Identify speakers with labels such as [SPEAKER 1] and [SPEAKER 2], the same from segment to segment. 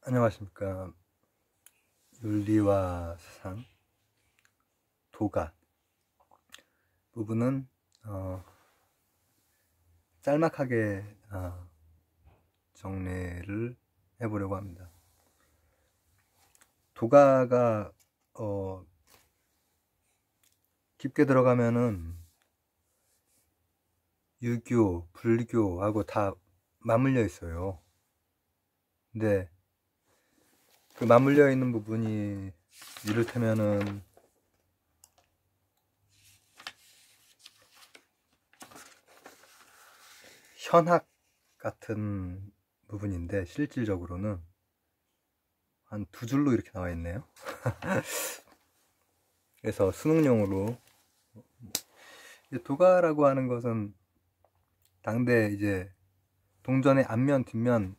[SPEAKER 1] 안녕하십니까. 윤리와 사상, 도가 부분은 짤막하게 정리를 해보려고 합니다. 도가가 깊게 들어가면은 유교, 불교하고 다 맞물려 있어요. 근데 그 맞물려 있는 부분이 이를테면은 현학 같은 부분인데, 실질적으로는 한 두 줄로 이렇게 나와 있네요. 그래서 수능용으로 도가라고 하는 것은 당대 이제 동전의 앞면 뒷면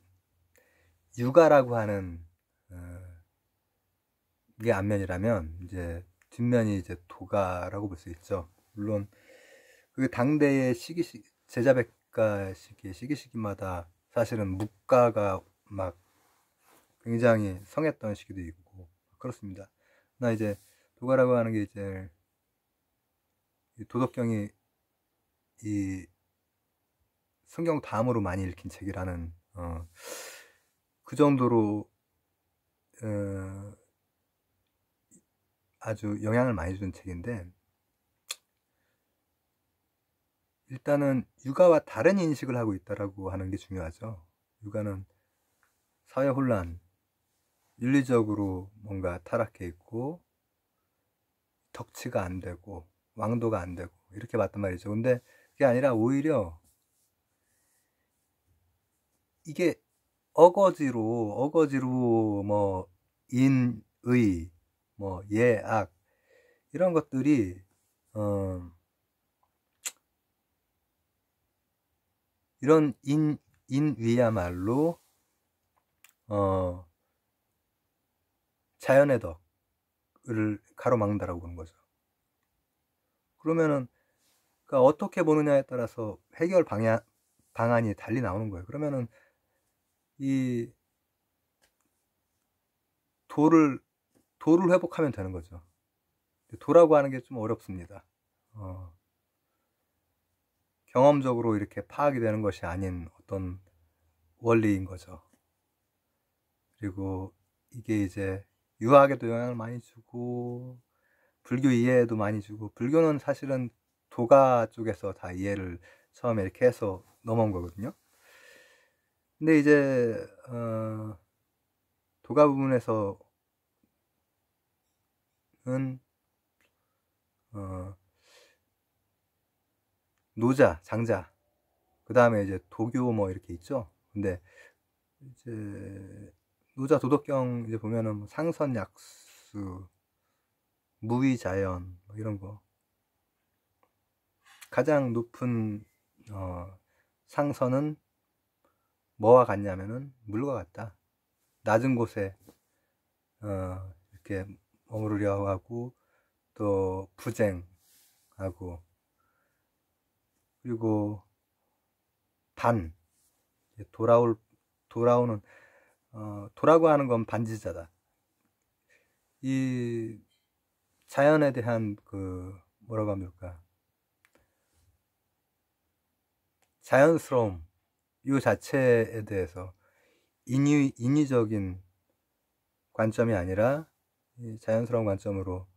[SPEAKER 1] 유가라고 하는 게 앞면이라면 이제 뒷면이 이제 도가라고 볼 수 있죠. 물론 그 당대의 제자백가 시기마다 사실은 묵가가 막 굉장히 성했던 시기도 있고 그렇습니다. 나 이제 도가라고 하는 게 이제 도덕경이 이 성경 다음으로 많이 읽힌 책이라는 그 정도로 아주 영향을 많이 준 책인데, 일단은 육아와 다른 인식을 하고 있다라고 하는 게 중요하죠. 육아는 사회 혼란, 윤리적으로 뭔가 타락해 있고 덕치가 안 되고 왕도가 안 되고 이렇게 봤단 말이죠. 근데 그게 아니라 오히려 이게 어거지로 뭐 인의, 뭐 예악 이런 것들이 이런 인위야말로 자연의 덕을 가로막는다라고 보는 거죠. 그러면은 그러니까 어떻게 보느냐에 따라서 해결 방안이 달리 나오는 거예요. 그러면은 이 도를 회복하면 되는 거죠. 도라고 하는 게 좀 어렵습니다. 경험적으로 이렇게 파악이 되는 것이 아닌 어떤 원리인 거죠. 그리고 이게 이제 유학에도 영향을 많이 주고 불교 이해에도 많이 주고, 불교는 사실은 도가 쪽에서 다 이해를 처음에 이렇게 해서 넘어온 거거든요. 근데 이제 도가 부분에서는 노자, 장자, 그 다음에 이제 도교 뭐 이렇게 있죠. 근데 이제 노자 도덕경 이제 보면은 뭐 상선약수, 무위자연 뭐 이런 거, 가장 높은 상선은 뭐와 같냐면은 물과 같다. 낮은 곳에 이렇게 머무르려 하고 또 부쟁하고, 그리고 단, 돌아오는 도라고 하는 건 반지자다. 이 자연에 대한 그 뭐라고 합니까? 자연스러움 이 자체에 대해서 인위적인 관점이 아니라 이 자연스러운 관점으로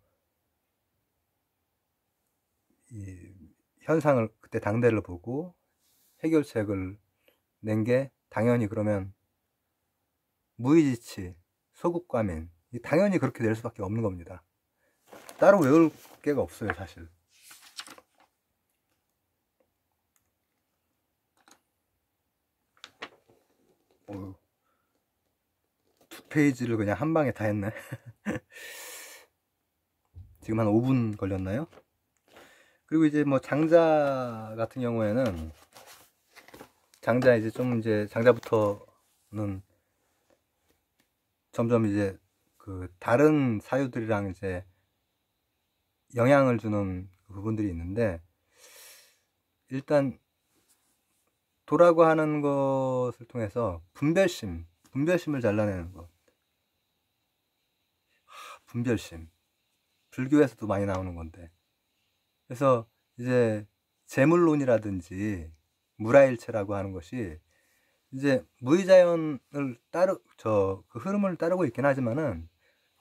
[SPEAKER 1] 이 현상을, 그때 당대를 보고 해결책을 낸 게 당연히, 그러면 무의지치, 소국과민, 당연히 그렇게 될 수밖에 없는 겁니다. 따로 외울 게가 없어요, 사실. 두 페이지를 그냥 한 방에 다 했네. 지금 한 5분 걸렸나요? 그리고 이제 뭐 장자 같은 경우에는 장자부터는 점점 이제 그 다른 사유들이랑 이제 영향을 주는 부분들이 있는데, 일단 도라고 하는 것을 통해서 분별심을 잘라내는 것. 분별심. 불교에서도 많이 나오는 건데. 그래서 이제 재물론이라든지 무라일체라고 하는 것이 이제 무의자연을 그 흐름을 따르고 있긴 하지만은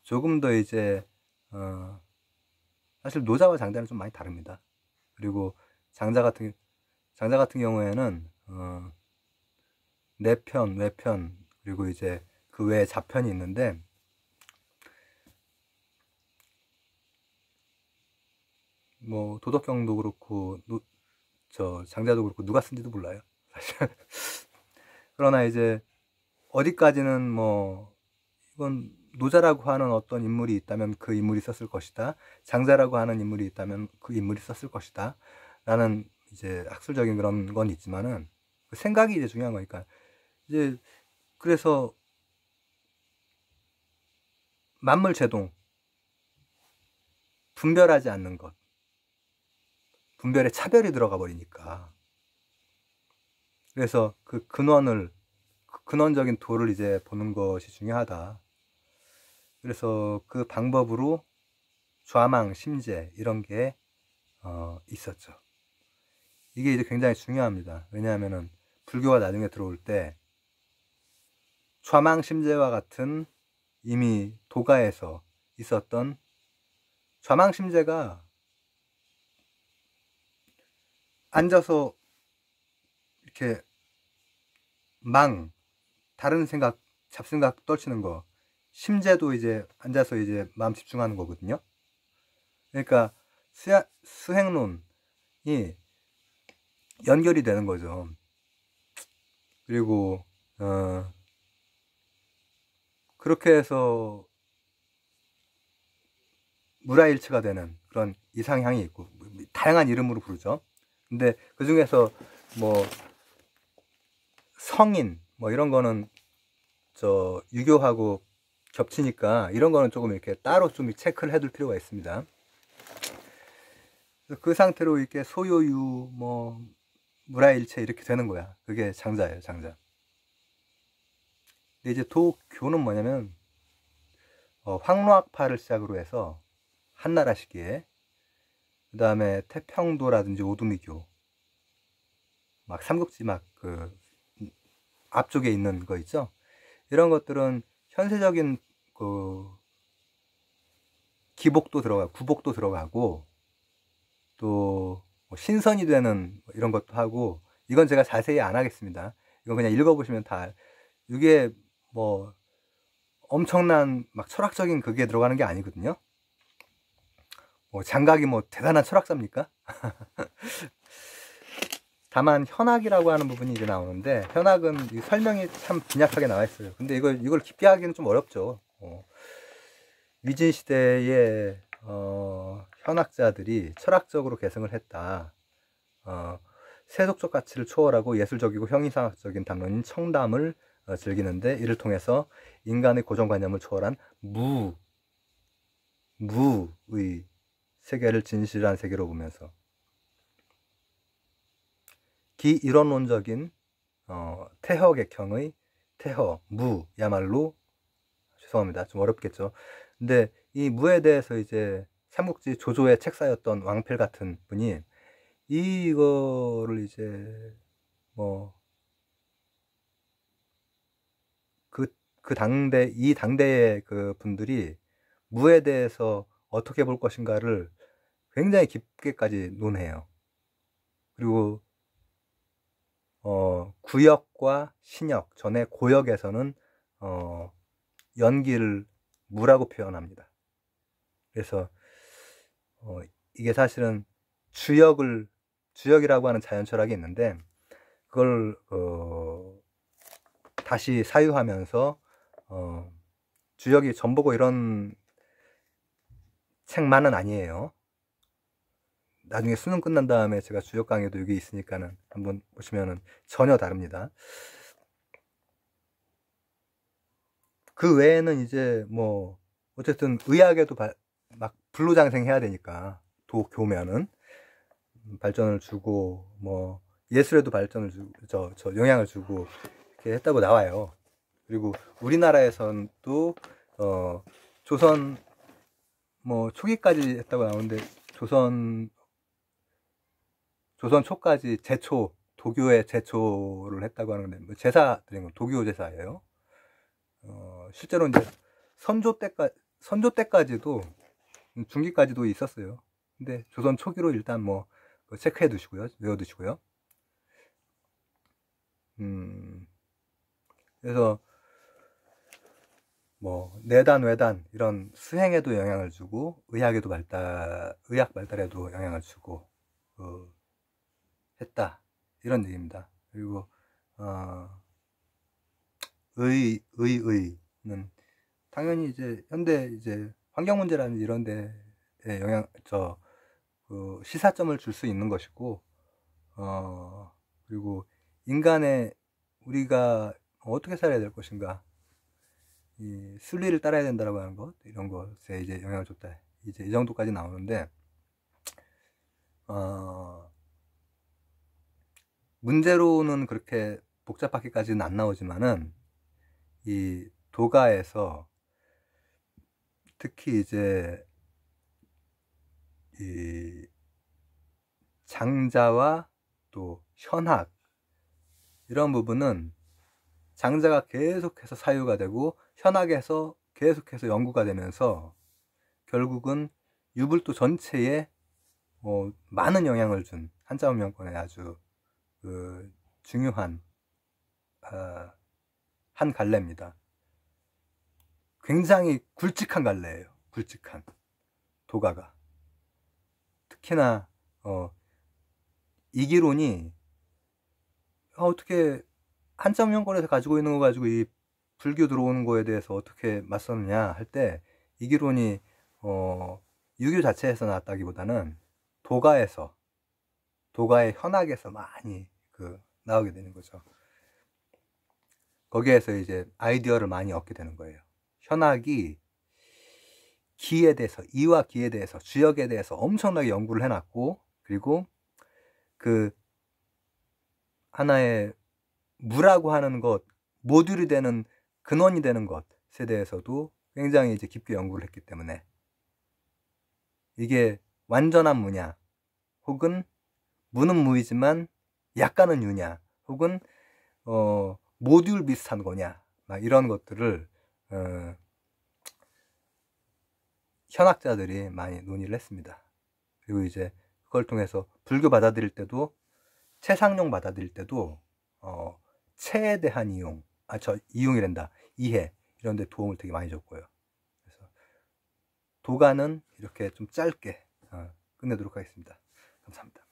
[SPEAKER 1] 조금 더 이제 사실 노자와 장자는 좀 많이 다릅니다. 그리고 장자 같은 경우에는 내편, 외편, 그리고 이제 그 외에 자편이 있는데, 뭐 도덕경도 그렇고 장자도 그렇고 누가 쓴지도 몰라요, 사실. 그러나 이제 어디까지는 뭐 이건 노자라고 하는 어떤 인물이 있다면 그 인물이 썼을 것이다, 장자라고 하는 인물이 있다면 그 인물이 썼을 것이다 라는 이제 학술적인 그런 건 있지만은 그 생각이 이제 중요한 거니까. 이제 그래서 만물제동, 분별하지 않는 것, 분별에 차별이 들어가 버리니까. 그래서 그 근원적인 도를 이제 보는 것이 중요하다. 그래서 그 방법으로 좌망, 심재 이런 게 있었죠. 이게 이제 굉장히 중요합니다. 왜냐하면은 불교가 나중에 들어올 때 좌망, 심재와 같은 이미 도가에서 있었던 좌망, 심재가 앉아서 이렇게 다른 생각, 잡생각 떨치는 거, 심재도 이제 앉아서 이제 마음 집중하는 거거든요. 그러니까 수행론이 연결이 되는 거죠. 그리고 그렇게 해서 무라일체가 되는 그런 이상향이 있고, 다양한 이름으로 부르죠. 근데 그 중에서 뭐 성인 뭐 이런 거는 유교하고 겹치니까 이런 거는 조금 이렇게 따로 좀 체크를 해둘 필요가 있습니다. 그 상태로 이렇게 소요유, 뭐 무라일체 이렇게 되는 거야. 그게 장자예요, 장자. 근데 이제 도교는 뭐냐면 황로학파를 시작으로 해서 한나라 시기에, 그 다음에 태평도라든지 오두미교, 막 삼국지 막 그 앞쪽에 있는 거 있죠. 이런 것들은 현세적인 그 기복도 들어가고 구복도 들어가고 또 신선이 되는 이런 것도 하고, 이건 제가 자세히 안 하겠습니다. 이건 그냥 읽어보시면 다, 이게 뭐 엄청난 막 철학적인 그게 들어가는 게 아니거든요. 뭐 장각이 뭐 대단한 철학자입니까? 다만 현학이라고 하는 부분이 이제 나오는데, 현학은 설명이 참 빈약하게 나와 있어요. 근데 이걸 깊게 하기는 좀 어렵죠. 위진 시대의 현학자들이 철학적으로 계승을 했다. 세속적 가치를 초월하고 예술적이고 형이상학적인 담론인 청담을 즐기는데, 이를 통해서 인간의 고정관념을 초월한 무의 세계를 진실한 세계로 보면서 기이론론적인 태허객형의 무야말로, 죄송합니다, 좀 어렵겠죠. 근데 이 무에 대해서 이제 삼국지 조조의 책사였던 왕필 같은 분이 이거를 이제 뭐 이 당대의 그 분들이 무에 대해서 어떻게 볼 것인가를 굉장히 깊게까지 논해요. 그리고 구역과 신역, 전에 고역에서는 연기를 무라고 표현합니다. 그래서 이게 사실은 주역이라고 하는 자연철학이 있는데, 그걸 다시 사유하면서 주역이 전보고 이런 책만은 아니에요. 나중에 수능 끝난 다음에 제가 주역 강의도 여기 있으니까는 한번 보시면은 전혀 다릅니다. 그 외에는 이제 뭐 어쨌든 의학에도 막 불로장생해야 되니까 도교면은 발전을 주고, 뭐 예술에도 발전을 주고 영향을 주고 이렇게 했다고 나와요. 그리고 우리나라에선 또 조선 뭐 초기까지 했다고 나오는데 조선 초까지 제초, 도교의 제초를 했다고 하는데, 뭐 제사 드린 건 도교 제사예요. 실제로 이제 선조 때까지도, 중기까지도 있었어요. 근데 조선 초기로 일단 뭐 체크해 두시고요, 외워 두시고요. 그래서 뭐 내단 외단 이런 수행에도 영향을 주고 의학 발달에도 영향을 주고 했다, 이런 얘기입니다. 그리고 의는 당연히 이제 현대 이제 환경 문제라는 이런 데에 시사점을 줄 수 있는 것이고, 그리고 인간의 우리가 어떻게 살아야 될 것인가, 이 순리를 따라야 된다라고 하는 것, 이런 것에 이제 영향을 줬다, 이제 이 정도까지 나오는데, 문제로는 그렇게 복잡하게까지는 안 나오지만은 이 도가에서 특히 이제 이 장자와 또 현학, 이런 부분은 장자가 계속해서 사유가 되고 현학에서 계속해서 연구가 되면서 결국은 유불도 전체에 많은 영향을 준 한자문 명권의 아주 중요한 한 갈래입니다. 굉장히 굵직한 갈래예요. 굵직한 도가가. 특히나 이기론이 어떻게 한자문 명권에서 가지고 있는 거 가지고 이 불교 들어오는 거에 대해서 어떻게 맞서느냐 할 때, 이기론이 유교 자체에서 나왔다기보다는 도가의 현학에서 많이 나오게 되는 거죠. 거기에서 이제 아이디어를 많이 얻게 되는 거예요. 현학이 기에 대해서, 이와 기에 대해서, 주역에 대해서 엄청나게 연구를 해놨고, 그리고 하나의 무라고 하는 것, 모듈이 되는, 근원이 되는 것에 대해서도 굉장히 이제 깊게 연구를 했기 때문에, 이게 완전한 무냐, 혹은 무는 무이지만 약간은 유냐, 혹은 모듈 비슷한 거냐, 막 이런 것들을 현학자들이 많이 논의를 했습니다. 그리고 이제 그걸 통해서 불교 받아들일 때도, 채상용 받아들일 때도 체에 대한 이용이란다, 이해, 이런 데 도움을 되게 많이 줬고요. 그래서 도가는 이렇게 좀 짧게 끝내도록 하겠습니다. 감사합니다.